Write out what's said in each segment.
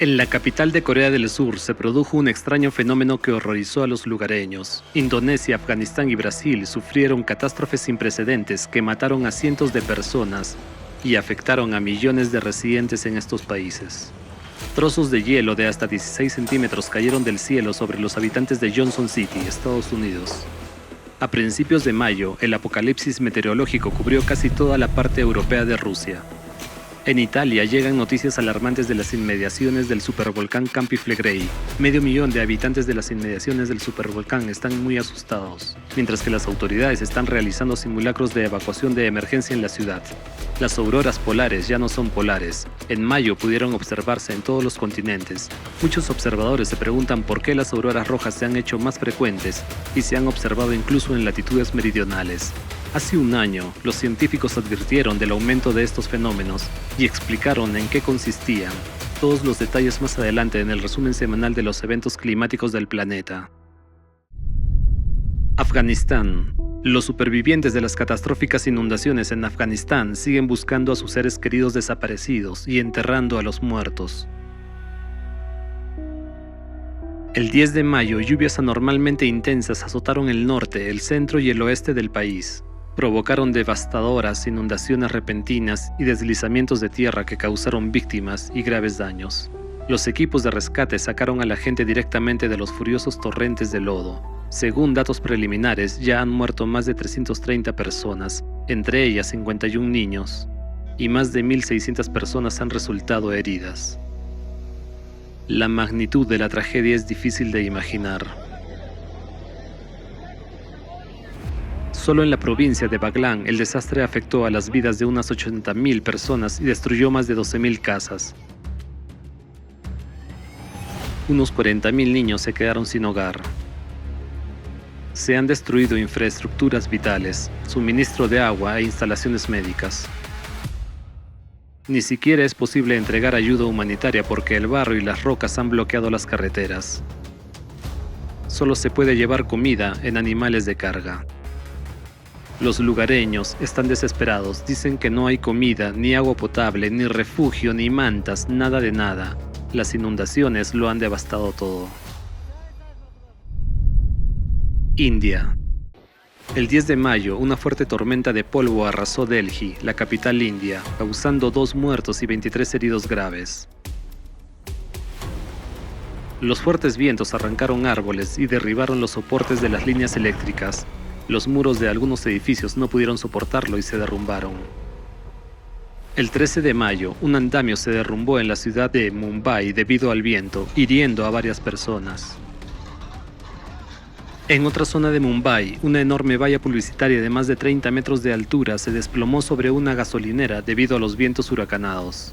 En la capital de Corea del Sur se produjo un extraño fenómeno que horrorizó a los lugareños. Indonesia, Afganistán y Brasil sufrieron catástrofes sin precedentes que mataron a cientos de personas y afectaron a millones de residentes en estos países. Trozos de hielo de hasta 16 centímetros cayeron del cielo sobre los habitantes de Johnson City, Estados Unidos. A principios de mayo, el apocalipsis meteorológico cubrió casi toda la parte europea de Rusia. En Italia llegan noticias alarmantes de las inmediaciones del supervolcán Campi Flegrei. 500.000 de habitantes de las inmediaciones del supervolcán están muy asustados, mientras que las autoridades están realizando simulacros de evacuación de emergencia en la ciudad. Las auroras polares ya no son polares. En mayo pudieron observarse en todos los continentes. Muchos observadores se preguntan por qué las auroras rojas se han hecho más frecuentes y se han observado incluso en latitudes meridionales. Hace un año, los científicos advirtieron del aumento de estos fenómenos y explicaron en qué consistían. Todos los detalles más adelante en el resumen semanal de los eventos climáticos del planeta. Afganistán. Los supervivientes de las catastróficas inundaciones en Afganistán siguen buscando a sus seres queridos desaparecidos y enterrando a los muertos. El 10 de mayo, lluvias anormalmente intensas azotaron el norte, el centro y el oeste del país. Provocaron devastadoras inundaciones repentinas y deslizamientos de tierra que causaron víctimas y graves daños. Los equipos de rescate sacaron a la gente directamente de los furiosos torrentes de lodo. Según datos preliminares, ya han muerto más de 330 personas, entre ellas 51 niños, y más de 1.600 personas han resultado heridas. La magnitud de la tragedia es difícil de imaginar. Solo en la provincia de Baghlan, el desastre afectó a las vidas de unas 80.000 personas y destruyó más de 12.000 casas. Unos 40.000 niños se quedaron sin hogar. Se han destruido infraestructuras vitales, suministro de agua e instalaciones médicas. Ni siquiera es posible entregar ayuda humanitaria porque el barro y las rocas han bloqueado las carreteras. Solo se puede llevar comida en animales de carga. Los lugareños están desesperados, dicen que no hay comida, ni agua potable, ni refugio, ni mantas, nada de nada. Las inundaciones lo han devastado todo. India. El 10 de mayo, una fuerte tormenta de polvo arrasó Delhi, la capital india, causando 2 muertos y 23 heridos graves. Los fuertes vientos arrancaron árboles y derribaron los soportes de las líneas eléctricas. Los muros de algunos edificios no pudieron soportarlo y se derrumbaron. El 13 de mayo, un andamio se derrumbó en la ciudad de Mumbai debido al viento, hiriendo a varias personas. En otra zona de Mumbai, una enorme valla publicitaria de más de 30 metros de altura se desplomó sobre una gasolinera debido a los vientos huracanados.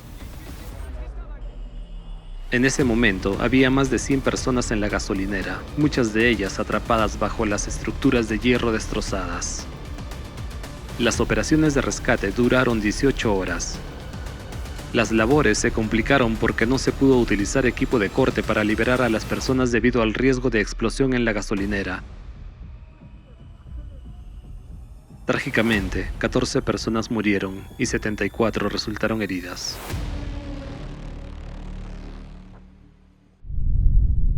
En ese momento, había más de 100 personas en la gasolinera, muchas de ellas atrapadas bajo las estructuras de hierro destrozadas. Las operaciones de rescate duraron 18 horas. Las labores se complicaron porque no se pudo utilizar equipo de corte para liberar a las personas debido al riesgo de explosión en la gasolinera. Trágicamente, 14 personas murieron y 74 resultaron heridas.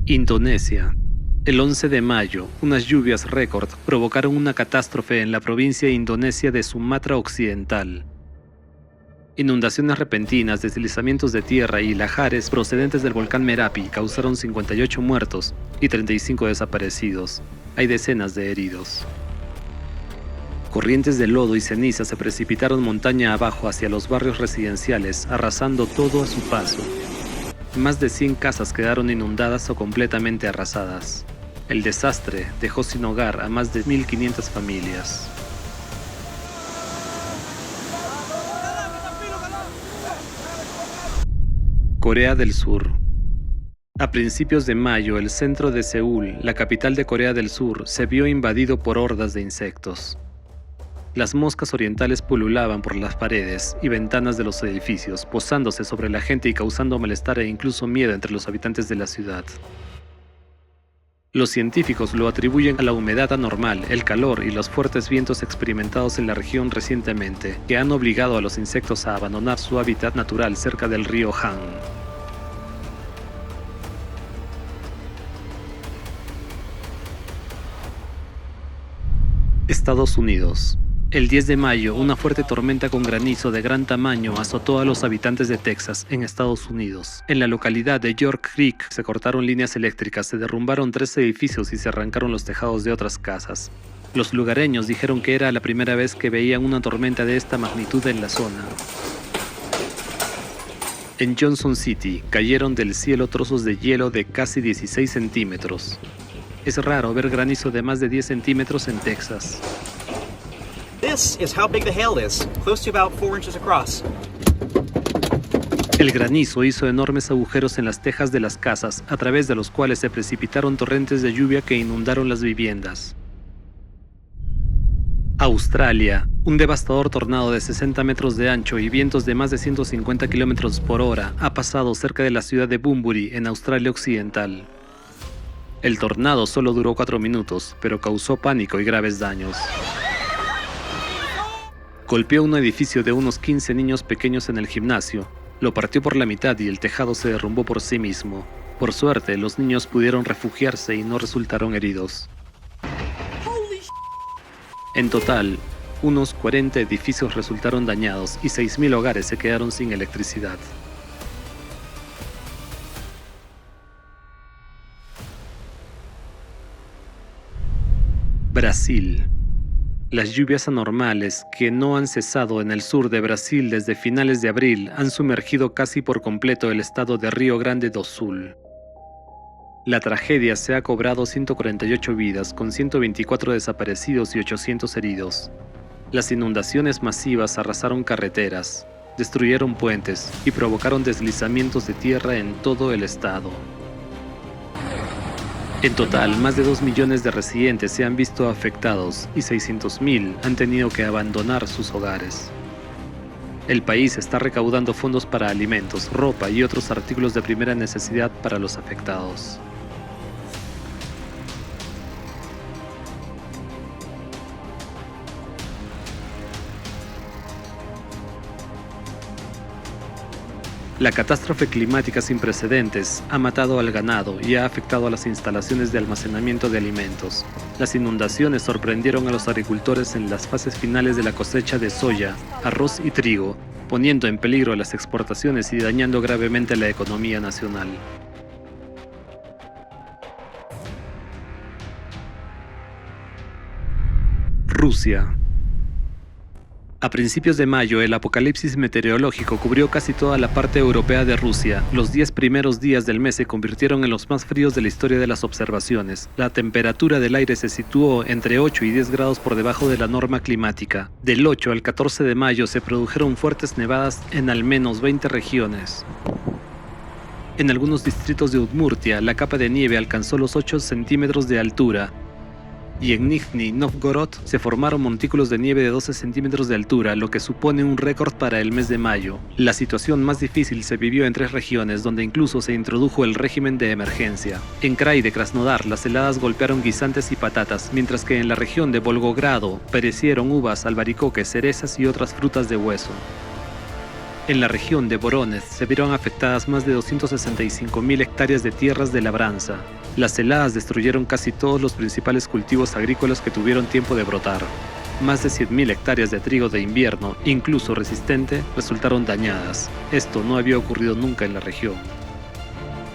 Indonesia. El 11 de mayo, unas lluvias récord provocaron una catástrofe en la provincia indonesia de Sumatra Occidental. Inundaciones repentinas, deslizamientos de tierra y lahares procedentes del volcán Merapi causaron 58 muertos y 35 desaparecidos. Hay decenas de heridos. Corrientes de lodo y ceniza se precipitaron montaña abajo hacia los barrios residenciales, arrasando todo a su paso. Más de 100 casas quedaron inundadas o completamente arrasadas. El desastre dejó sin hogar a más de 1.500 familias. Corea del Sur. A principios de mayo, el centro de Seúl, la capital de Corea del Sur, se vio invadido por hordas de insectos. Las moscas orientales pululaban por las paredes y ventanas de los edificios, posándose sobre la gente y causando malestar e incluso miedo entre los habitantes de la ciudad. Los científicos lo atribuyen a la humedad anormal, el calor y los fuertes vientos experimentados en la región recientemente, que han obligado a los insectos a abandonar su hábitat natural cerca del río Han. Estados Unidos. El 10 de mayo, una fuerte tormenta con granizo de gran tamaño azotó a los habitantes de Texas, en Estados Unidos. En la localidad de York Creek se cortaron líneas eléctricas, se derrumbaron 3 edificios y se arrancaron los tejados de otras casas. Los lugareños dijeron que era la primera vez que veían una tormenta de esta magnitud en la zona. En Johnson City, cayeron del cielo trozos de hielo de casi 16 centímetros. Es raro ver granizo de más de 10 centímetros en Texas. This is how big the hail is, close to about 4 inches across. El granizo hizo enormes agujeros en las tejas de las casas, a través de los cuales se precipitaron torrentes de lluvia que inundaron las viviendas. Australia, un devastador tornado de 60 metros de ancho y vientos de más de 150 kilómetros por hora ha pasado cerca de la ciudad de Bunbury, en Australia Occidental. El tornado solo duró 4 minutos, pero causó pánico y graves daños. Golpeó un edificio de unos 15 niños pequeños en el gimnasio, lo partió por la mitad y el tejado se derrumbó por sí mismo. Por suerte, los niños pudieron refugiarse y no resultaron heridos. En total, unos 40 edificios resultaron dañados y 6.000 hogares se quedaron sin electricidad. Brasil. Las lluvias anormales, que no han cesado en el sur de Brasil desde finales de abril, han sumergido casi por completo el estado de Río Grande do Sul. La tragedia se ha cobrado 148 vidas, con 124 desaparecidos y 800 heridos. Las inundaciones masivas arrasaron carreteras, destruyeron puentes y provocaron deslizamientos de tierra en todo el estado. En total, más de 2 millones de residentes se han visto afectados y 600.000 han tenido que abandonar sus hogares. El país está recaudando fondos para alimentos, ropa y otros artículos de primera necesidad para los afectados. La catástrofe climática sin precedentes ha matado al ganado y ha afectado a las instalaciones de almacenamiento de alimentos. Las inundaciones sorprendieron a los agricultores en las fases finales de la cosecha de soya, arroz y trigo, poniendo en peligro las exportaciones y dañando gravemente la economía nacional. Rusia. A principios de mayo, el apocalipsis meteorológico cubrió casi toda la parte europea de Rusia. Los 10 primeros días del mes se convirtieron en los más fríos de la historia de las observaciones. La temperatura del aire se situó entre 8 y 10 grados por debajo de la norma climática. Del 8 al 14 de mayo se produjeron fuertes nevadas en al menos 20 regiones. En algunos distritos de Udmurtia, la capa de nieve alcanzó los 8 centímetros de altura. Y en Nizhny Novgorod se formaron montículos de nieve de 12 centímetros de altura, lo que supone un récord para el mes de mayo. La situación más difícil se vivió en 3 regiones, donde incluso se introdujo el régimen de emergencia. En Krai de Krasnodar, las heladas golpearon guisantes y patatas, mientras que en la región de Volgogrado perecieron uvas, albaricoques, cerezas y otras frutas de hueso. En la región de Voronezh se vieron afectadas más de 265.000 hectáreas de tierras de labranza. Las heladas destruyeron casi todos los principales cultivos agrícolas que tuvieron tiempo de brotar. Más de 100.000 hectáreas de trigo de invierno, incluso resistente, resultaron dañadas. Esto no había ocurrido nunca en la región.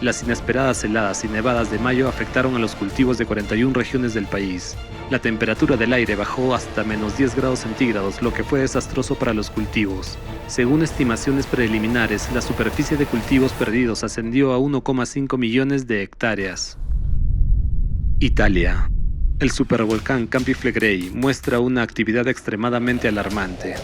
Las inesperadas heladas y nevadas de mayo afectaron a los cultivos de 41 regiones del país. La temperatura del aire bajó hasta menos 10 grados centígrados, lo que fue desastroso para los cultivos. Según estimaciones preliminares, la superficie de cultivos perdidos ascendió a 1,5 millones de hectáreas. Italia. El supervolcán Campi Flegrei muestra una actividad extremadamente alarmante.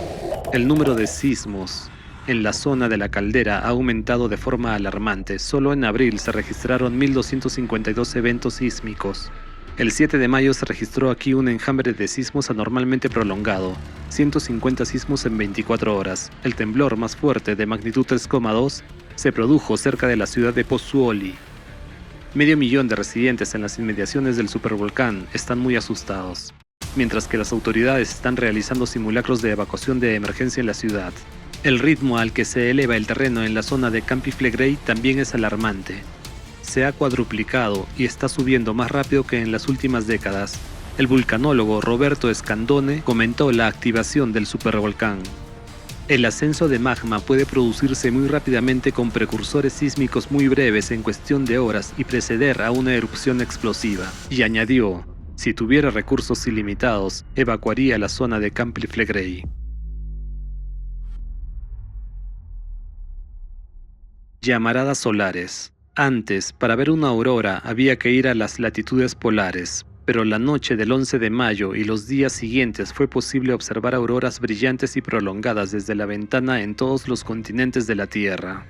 El número de sismos en la zona de la caldera ha aumentado de forma alarmante. Solo en abril se registraron 1.252 eventos sísmicos. El 7 de mayo se registró aquí un enjambre de sismos anormalmente prolongado, 150 sismos en 24 horas. El temblor más fuerte, de magnitud 3,2, se produjo cerca de la ciudad de Pozzuoli. 500.000 de residentes en las inmediaciones del supervolcán están muy asustados, mientras que las autoridades están realizando simulacros de evacuación de emergencia en la ciudad. El ritmo al que se eleva el terreno en la zona de Campi Flegrei también es alarmante. Se ha cuadruplicado y está subiendo más rápido que en las últimas décadas. El vulcanólogo Roberto Scandone comentó la activación del supervolcán. El ascenso de magma puede producirse muy rápidamente con precursores sísmicos muy breves en cuestión de horas y preceder a una erupción explosiva. Y añadió, si tuviera recursos ilimitados, evacuaría la zona de Camp Flegrei. Llamaradas solares. Antes, para ver una aurora había que ir a las latitudes polares, pero la noche del 11 de mayo y los días siguientes fue posible observar auroras brillantes y prolongadas desde la ventana en todos los continentes de la Tierra.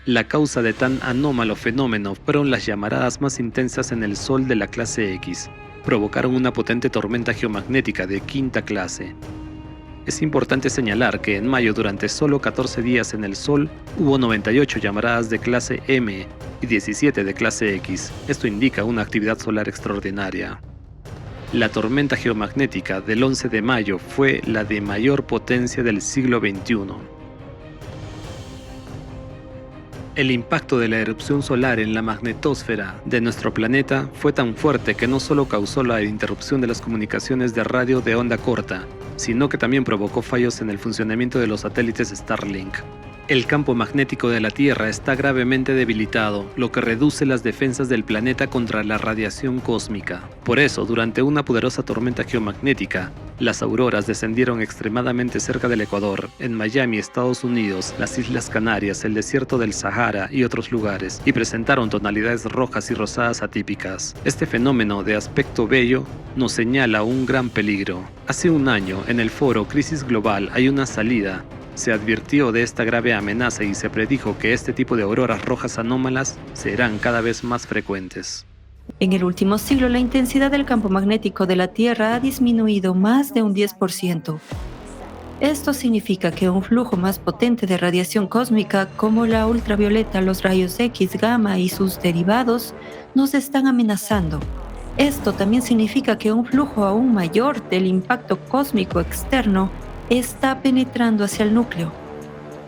La causa de tan anómalo fenómeno fueron las llamaradas más intensas en el Sol de la clase X. Provocaron una potente tormenta geomagnética de quinta clase. Es importante señalar que en mayo, durante solo 14 días en el Sol, hubo 98 llamaradas de clase M y 17 de clase X. Esto indica una actividad solar extraordinaria. La tormenta geomagnética del 11 de mayo fue la de mayor potencia del siglo XXI. El impacto de la erupción solar en la magnetosfera de nuestro planeta fue tan fuerte que no solo causó la interrupción de las comunicaciones de radio de onda corta, sino que también provocó fallos en el funcionamiento de los satélites Starlink. El campo magnético de la Tierra está gravemente debilitado, lo que reduce las defensas del planeta contra la radiación cósmica. Por eso, durante una poderosa tormenta geomagnética, las auroras descendieron extremadamente cerca del Ecuador, en Miami, Estados Unidos, las Islas Canarias, el desierto del Sahara y otros lugares, y presentaron tonalidades rojas y rosadas atípicas. Este fenómeno de aspecto bello nos señala un gran peligro. Hace un año, en el foro Crisis Global hay una salida. Se advirtió de esta grave amenaza y se predijo que este tipo de auroras rojas anómalas serán cada vez más frecuentes. En el último siglo, la intensidad del campo magnético de la Tierra ha disminuido más de un 10%. Esto significa que un flujo más potente de radiación cósmica, como la ultravioleta, los rayos X, gamma y sus derivados, nos están amenazando. Esto también significa que un flujo aún mayor del impacto cósmico externo está penetrando hacia el núcleo.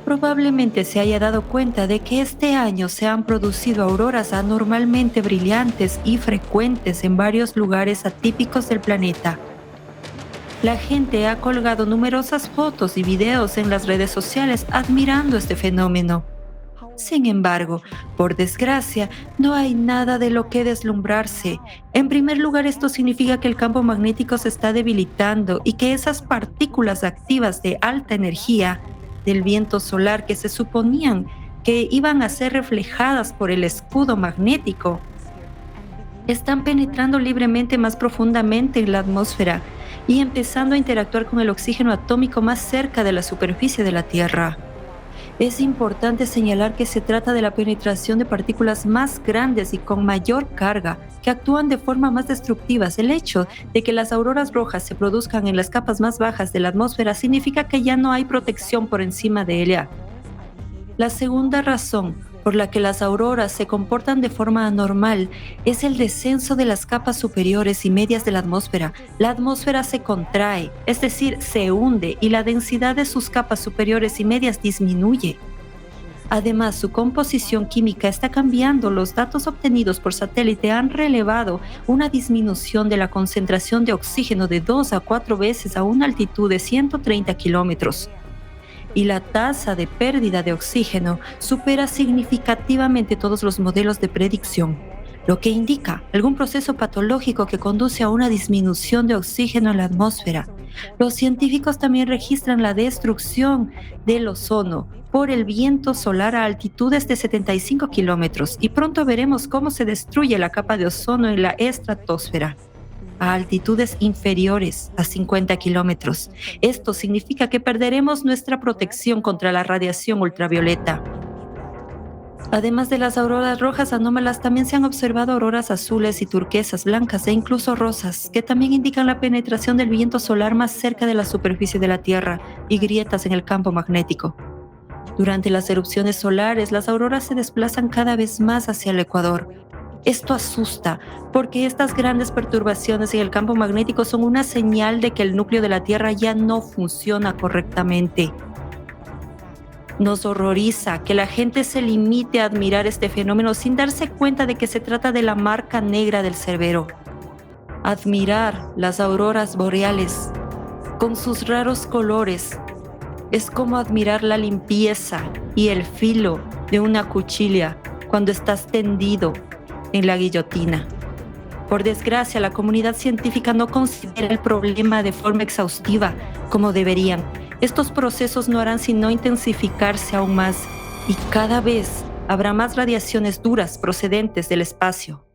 Probablemente se haya dado cuenta de que este año se han producido auroras anormalmente brillantes y frecuentes en varios lugares atípicos del planeta. La gente ha colgado numerosas fotos y videos en las redes sociales admirando este fenómeno. Sin embargo, por desgracia, no hay nada de lo que deslumbrarse. En primer lugar, esto significa que el campo magnético se está debilitando y que esas partículas activas de alta energía del viento solar que se suponían que iban a ser reflejadas por el escudo magnético, están penetrando libremente más profundamente en la atmósfera y empezando a interactuar con el oxígeno atómico más cerca de la superficie de la Tierra. Es importante señalar que se trata de la penetración de partículas más grandes y con mayor carga, que actúan de forma más destructiva. El hecho de que las auroras rojas se produzcan en las capas más bajas de la atmósfera significa que ya no hay protección por encima de ella. La segunda razón por la que las auroras se comportan de forma anormal es el descenso de las capas superiores y medias de la atmósfera. La atmósfera se contrae, es decir, se hunde, y la densidad de sus capas superiores y medias disminuye. Además, su composición química está cambiando. Los datos obtenidos por satélite han relevado una disminución de la concentración de oxígeno de 2 a 4 veces a una altitud de 130 kilómetros. Y la tasa de pérdida de oxígeno supera significativamente todos los modelos de predicción, lo que indica algún proceso patológico que conduce a una disminución de oxígeno en la atmósfera. Los científicos también registran la destrucción del ozono por el viento solar a altitudes de 75 kilómetros y pronto veremos cómo se destruye la capa de ozono en la estratosfera a altitudes inferiores a 50 kilómetros. Esto significa que perderemos nuestra protección contra la radiación ultravioleta. Además de las auroras rojas anómalas, también se han observado auroras azules y turquesas, blancas e incluso rosas, que también indican la penetración del viento solar más cerca de la superficie de la Tierra y grietas en el campo magnético. Durante las erupciones solares, las auroras se desplazan cada vez más hacia el ecuador. Esto asusta, porque estas grandes perturbaciones en el campo magnético son una señal de que el núcleo de la Tierra ya no funciona correctamente. Nos horroriza que la gente se limite a admirar este fenómeno sin darse cuenta de que se trata de la marca negra del Cerbero. Admirar las auroras boreales con sus raros colores es como admirar la limpieza y el filo de una cuchilla cuando estás tendido en la guillotina. Por desgracia, la comunidad científica no considera el problema de forma exhaustiva como deberían. Estos procesos no harán sino intensificarse aún más y cada vez habrá más radiaciones duras procedentes del espacio.